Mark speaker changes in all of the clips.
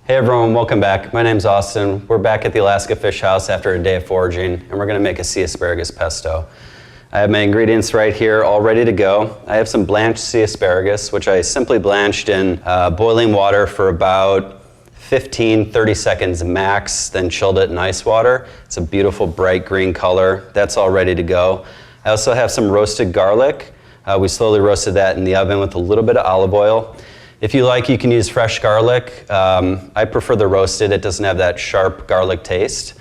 Speaker 1: Hey everyone, welcome back. My name's Austin. We're back at the Alaska Fish House after a day of foraging, and we're gonna make a sea asparagus pesto. I have my ingredients right here, all ready to go. I have some blanched sea asparagus, which I simply blanched in boiling water for about 15-30 seconds max, then chilled it in ice water. It's a beautiful bright green color. That's all ready to go. I also have some roasted garlic. We slowly roasted that in the oven with a little bit of olive oil. If you like, you can use fresh garlic. I prefer the roasted. It doesn't have that sharp garlic taste.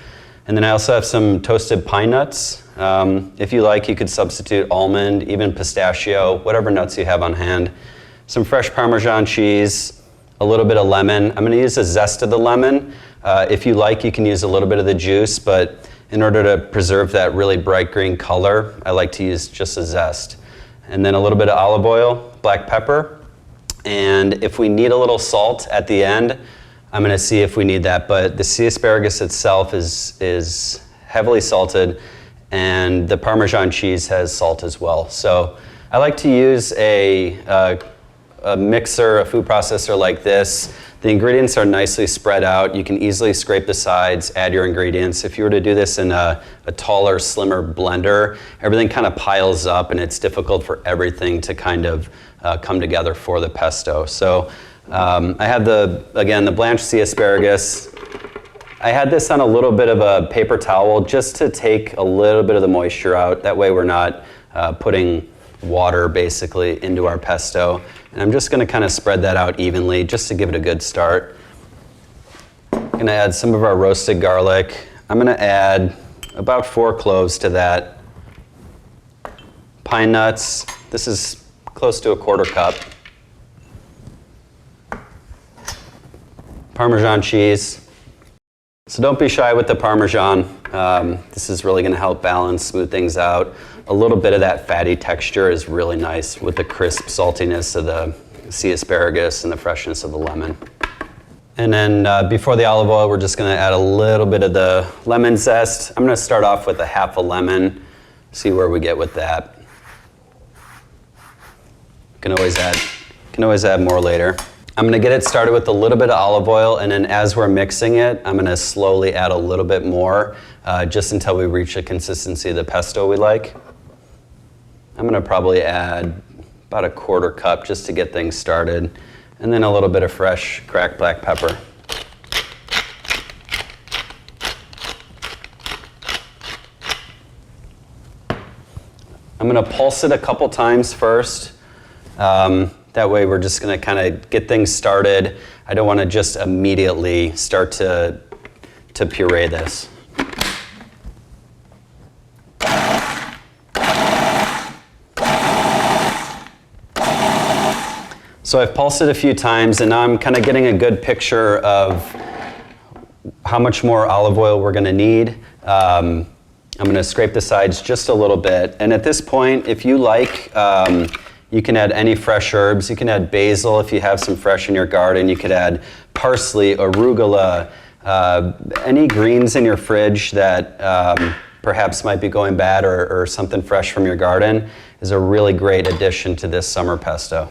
Speaker 1: And then I also have some toasted pine nuts. If you like, you could substitute almond, even pistachio, whatever nuts you have on hand. Some fresh Parmesan cheese, a little bit of lemon. I'm gonna use the zest of the lemon. If you like, you can use a little bit of the juice, but in order to preserve that really bright green color, I like to use just the zest. And then a little bit of olive oil, black pepper. And if we need a little salt at the end, I'm gonna see if we need that. But the sea asparagus itself is heavily salted, and the Parmesan cheese has salt as well. So I like to use a mixer, a food processor like this. The ingredients are nicely spread out. You can easily scrape the sides, add your ingredients. If you were to do this in a taller, slimmer blender, everything kind of piles up and it's difficult for everything to kind of come together for the pesto. So I have the blanched sea asparagus. I had this on a little bit of a paper towel just to take a little bit of the moisture out. That way we're not putting water basically into our pesto. And I'm just gonna kind of spread that out evenly just to give it a good start. I'm gonna add some of our roasted garlic. I'm gonna add about 4 cloves to that. Pine nuts, this is close to a 1/4 cup. Parmesan cheese. So don't be shy with the Parmesan. This is really gonna help balance, smooth things out. A little bit of that fatty texture is really nice with the crisp saltiness of the sea asparagus and the freshness of the lemon. And then before the olive oil, we're just gonna add a little bit of the lemon zest. I'm gonna start off with a half a lemon, see where we get with that. Can always add more later. I'm gonna get it started with a little bit of olive oil, and then as we're mixing it, I'm gonna slowly add a little bit more, just until we reach the consistency of the pesto we like. I'm gonna probably add about a 1/4 cup just to get things started, and then a little bit of fresh cracked black pepper. I'm gonna pulse it a couple times first. That way we're just gonna kind of get things started. I don't wanna just immediately start to puree this. So I've pulsed it a few times, and now I'm kind of getting a good picture of how much more olive oil we're gonna need. I'm gonna scrape the sides just a little bit. And at this point, if you like, you can add any fresh herbs. You can add basil if you have some fresh in your garden. You could add parsley, arugula, any greens in your fridge that perhaps might be going bad, or something fresh from your garden is a really great addition to this summer pesto.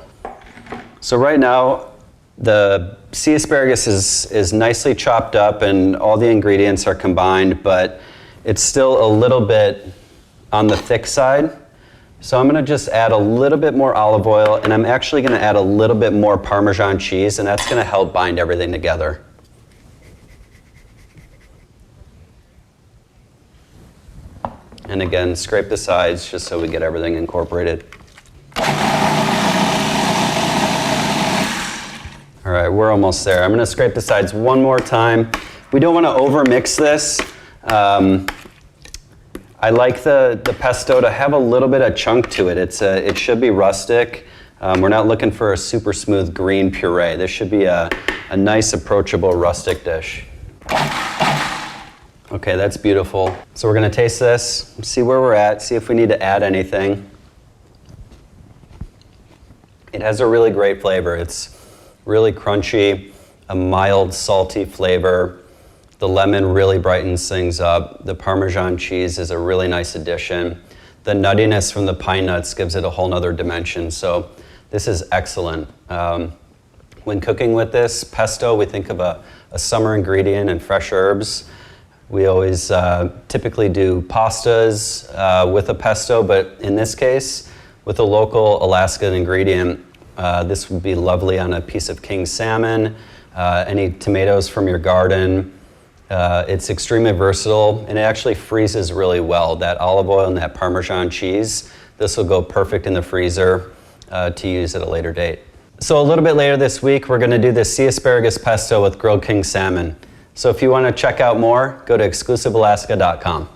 Speaker 1: So right now, the sea asparagus is nicely chopped up and all the ingredients are combined, but it's still a little bit on the thick side. So I'm gonna just add a little bit more olive oil, and I'm actually gonna add a little bit more Parmesan cheese, and that's gonna help bind everything together. And again, scrape the sides just so we get everything incorporated. All right, we're almost there. I'm gonna scrape the sides one more time. We don't wanna over-mix this. I like the pesto to have a little bit of chunk to it. It should be rustic. We're not looking for a super smooth green puree. This should be a nice, approachable rustic dish. Okay, that's beautiful. So we're gonna taste this, see where we're at, see if we need to add anything. It has a really great flavor. It's really crunchy, a mild, salty flavor. The lemon really brightens things up. The Parmesan cheese is a really nice addition. The nuttiness from the pine nuts gives it a whole nother dimension. So this is excellent. When cooking with this pesto, we think of a summer ingredient and fresh herbs. We always typically do pastas with a pesto, but in this case, with a local Alaskan ingredient, this would be lovely on a piece of king salmon, any tomatoes from your garden. It's extremely versatile, and it actually freezes really well. That olive oil and that Parmesan cheese, this will go perfect in the freezer to use at a later date. So a little bit later this week, we're going to do this sea asparagus pesto with grilled king salmon. So if you want to check out more, go to exclusivealaska.com.